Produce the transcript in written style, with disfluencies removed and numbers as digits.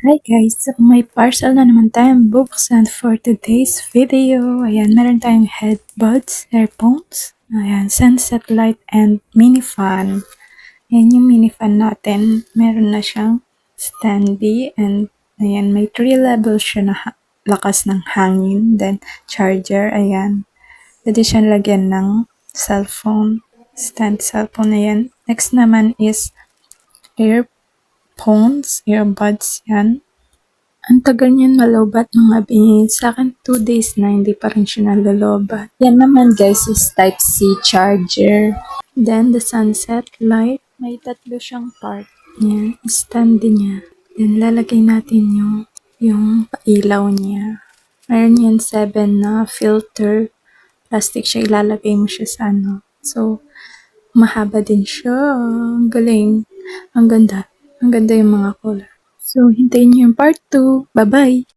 Hi guys! So, may parcel na naman tayong bubuksan for today's video. Ayan, meron tayong headbuds, earphones. Ayan, sunset light and mini fan. Ayan yung mini fan natin. Meron na siyang standy and ayan, may 3 levels siya na lakas ng hangin. Then, charger, ayan. Pwede siyang lagyan ng cellphone, stand cellphone, ayan. Next naman is earbuds, yan. Ang tagal niyan malobat mga bingit. Sa akin, 2 days na, hindi pa rin siya nalolobat. Yan naman guys is Type-C charger. Then, the sunset light. May 3 siyang part. Yan, stand niya. Then, lalagay natin yung pailaw niya. Meron yan 7 na filter. Plastic siya, ilalagay mo siya sa ano. So, mahaba din siya. Ang galing. Ang ganda. Ang ganda yung mga color. So, hintayin niyo yung part 2. Bye-bye!